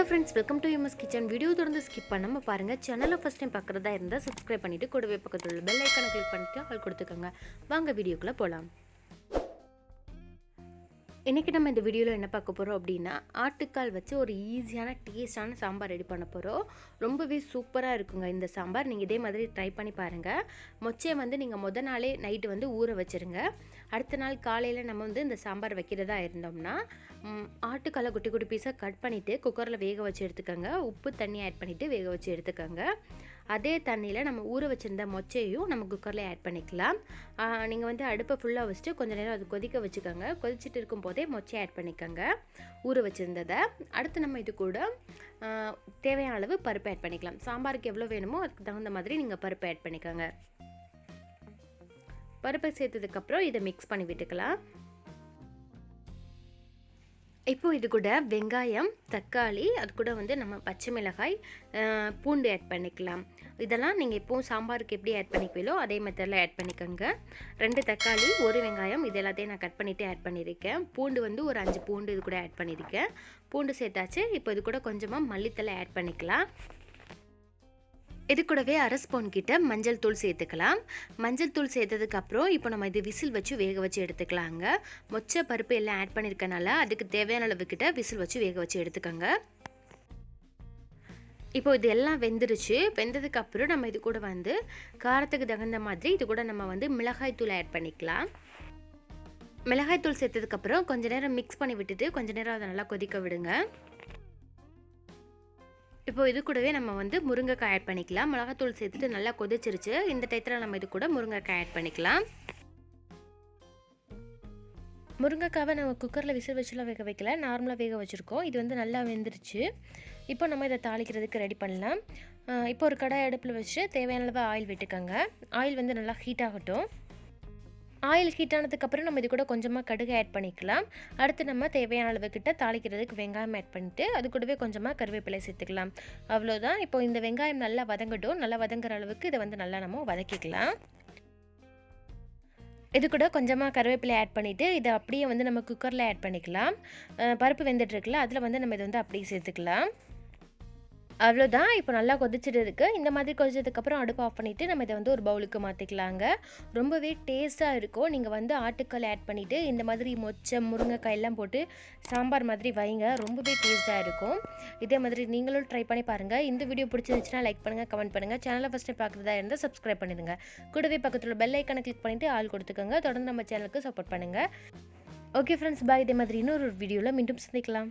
friends, welcome to MS Kitchen. Video தொடர்ந்து skip பண்ணாம பாருங்க. சேனலை ஃபர்ஸ்ட் டைம் பார்க்கறதா இருந்தா subscribe பண்ணிட்டு கூடவே பக்கத்துல உள்ள பெல் ஐகானை கிளிக் பண்ணிட்டு ஆல் கொடுத்துக்கோங்க. வாங்க வீடியோக்குள்ள போலாம். இன்றைக்கி நம்ம இந்த வீடியோவில் என்ன பார்க்க போகிறோம் அப்படின்னா ஆட்டுக்கால் வச்சு ஒரு ஈஸியான டேஸ்டான சாம்பார் ரெடி பண்ண போகிறோம். ரொம்பவே சூப்பராக இருக்குங்க இந்த சாம்பார். நீங்கள் இதே மாதிரி ட்ரை பண்ணி பாருங்கள். மொச்சையை நீங்கள் முத நாளே நைட்டு ஊற வச்சுருங்க. அடுத்த நாள் காலையில் நம்ம இந்த சாம்பார் வைக்கிறதா இருந்தோம்னா ஆட்டுக்காலை குட்டி குட்டி பீஸாக கட் பண்ணிவிட்டு குக்கரில் வேக வச்சு எடுத்துக்கோங்க. உப்பு தண்ணி ஆட் பண்ணிவிட்டு வேக வச்சு எடுத்துக்கோங்க. அதே தண்ணியில் நம்ம ஊற வச்சுருந்த மொச்சையும் நம்ம குக்கரில் ஆட் பண்ணிக்கலாம். நீங்கள் அடுப்பை ஃபுல்லாக வச்சுட்டு கொஞ்சம் நேரம் அது கொதிக்க வச்சுக்கோங்க. கொதிச்சுட்டு இருக்கும் போதே மொச்சை ஆட் பண்ணிக்கோங்க ஊற வச்சுருந்ததை. அடுத்து நம்ம இது கூட தேவையான அளவு பருப்பு ஆட் பண்ணிக்கலாம். சாம்பாருக்கு எவ்வளோ வேணுமோ அதுக்கு தகுந்த மாதிரி நீங்கள் பருப்பு ஆட் பண்ணிக்கோங்க. பருப்பை சேர்த்ததுக்கப்புறம் இதை மிக்ஸ் பண்ணி விட்டுக்கலாம். இப்போ இது கூட வெங்காயம், தக்காளி, அது கூட நம்ம பச்சை மிளகாய், பூண்டு ஆட் பண்ணிக்கலாம். இதெல்லாம் நீங்கள் இப்போது சாம்பாருக்கு எப்படி ஆட் பண்ணிக்குவீங்களோ அதே மெத்தடில் ஆட் பண்ணிக்கோங்க. 2 தக்காளி, 1 வெங்காயம் இது எல்லாத்தையும் நான் கட் பண்ணிவிட்டு ஆட் பண்ணியிருக்கேன். பூண்டு ஒரு 5 பூண்டு இது கூட ஆட் பண்ணியிருக்கேன். பூண்டு சேர்த்தாச்சு. இப்போ இது கூட கொஞ்சமாக மல்லித்தலை ஆட் பண்ணிக்கலாம். இது கூடவே 1/2 ஸ்பூன் கிட்ட மஞ்சள் தூள் சேர்த்துக்கலாம். மஞ்சள் தூள் சேர்த்ததுக்கப்புறம் இப்போ நம்ம இது விசில் வச்சு வேக வச்சு எடுத்துக்கலாங்க. மொச்சை பருப்பு எல்லாம் ஆட் பண்ணியிருக்கனால அதுக்கு தேவையான அளவு கிட்ட விசில் வச்சு வேக வச்சு எடுத்துக்கோங்க. இப்போ இது எல்லாம் வெந்துருச்சு. வெந்ததுக்கப்புறம் நம்ம இது கூட காரத்துக்கு தகுந்த மாதிரி இது கூட நம்ம மிளகாய் தூள் ஆட் பண்ணிக்கலாம். மிளகாய் தூள் சேர்த்ததுக்கப்புறம் கொஞ்சம் நேரம் மிக்ஸ் பண்ணி விட்டுட்டு கொஞ்சம் நேரம் அதை நல்லா கொதிக்க விடுங்க. இப்போ இது கூடவே நம்ம முருங்கைக்காய் ஆட் பண்ணிக்கலாம். மிளகாத்தூள் சேர்த்துட்டு நல்லா கொதிச்சிருச்சு. இந்த டயத்தில் நம்ம இது கூட முருங்கைக்காய் ஆட் பண்ணிக்கலாம். முருங்கைக்காவை நம்ம குக்கரில் விசில் வச்சுலாம் வேக வைக்கல, நார்மலாக வேக வச்சுருக்கோம். இது நல்லா வெந்துருச்சு. இப்போ நம்ம இதை தாளிக்கிறதுக்கு ரெடி பண்ணலாம். இப்போ ஒரு கடாய் அடுப்பில் வச்சு தேவையான அளவு ஆயில் விட்டுக்கோங்க. ஆயில் நல்லா ஹீட் ஆகட்டும். ஆயில் ஹீட் ஆனதுக்கப்புறம் நம்ம இது கூட கொஞ்சமாக கடுகு ஆட் பண்ணிக்கலாம். அடுத்து நம்ம தேவையான அளவு கிட்ட தாளிக்கிறதுக்கு வெங்காயம் ஆட் பண்ணிவிட்டு அது கூடவே கொஞ்சமாக கருவேப்பிலை சேர்த்துக்கலாம். அவ்வளோதான். இப்போ இந்த வெங்காயம் நல்லா வதங்கட்டும். நல்லா வதங்குற அளவுக்கு இதை நல்லா நம்ம வதக்கிக்கலாம். இது கூட கொஞ்சமாக கருவேப்பிலை ஆட் பண்ணிவிட்டு இதை அப்படியே நம்ம குக்கரில் ஆட் பண்ணிக்கலாம். பருப்பு வெந்துட்டுருக்குல்ல அதில் நம்ம இதை அப்படியே சேர்த்துக்கலாம். அவ்வளோதான். இப்போ நல்லா கொதிச்சுட்டு இருக்குது. இந்த மாதிரி கொதிச்சதுக்கப்புறம் அடுப்பு ஆஃப் பண்ணிவிட்டு நம்ம இதை ஒரு பவுலுக்கு மாற்றிக்கலாங்க. ரொம்பவே டேஸ்ட்டாக இருக்கும். நீங்கள் ஆட்டுக்கால் ஆட் பண்ணிவிட்டு இந்த மாதிரி மொச்சை, முருங்கைக்காய் எல்லாம் போட்டு சாம்பார் மாதிரி வைங்க. ரொம்பவே டேஸ்ட்டாக இருக்கும். இதே மாதிரி நீங்களும் ட்ரை பண்ணி பாருங்கள். இந்த வீடியோ பிடிச்சிருந்துச்சுன்னா லைக் பண்ணுங்கள், கமெண்ட் பண்ணுங்கள். சேனலை ஃபஸ்ட்டு பார்க்குறதா இருந்தால் சப்ஸ்கிரைப் பண்ணிடுங்க. கூடவே பக்கத்தில் பெல் ஐக்கானை கிளிக் பண்ணிவிட்டு ஆள் கொடுத்துக்கோங்க. தொடர்ந்து நம்ம சேனலுக்கு சப்போர்ட் பண்ணுங்கள். ஓகே ஃப்ரெண்ட்ஸ், பாய். இதே மாதிரி இன்னொரு வீடியோவில் மீண்டும் சந்திக்கலாம்.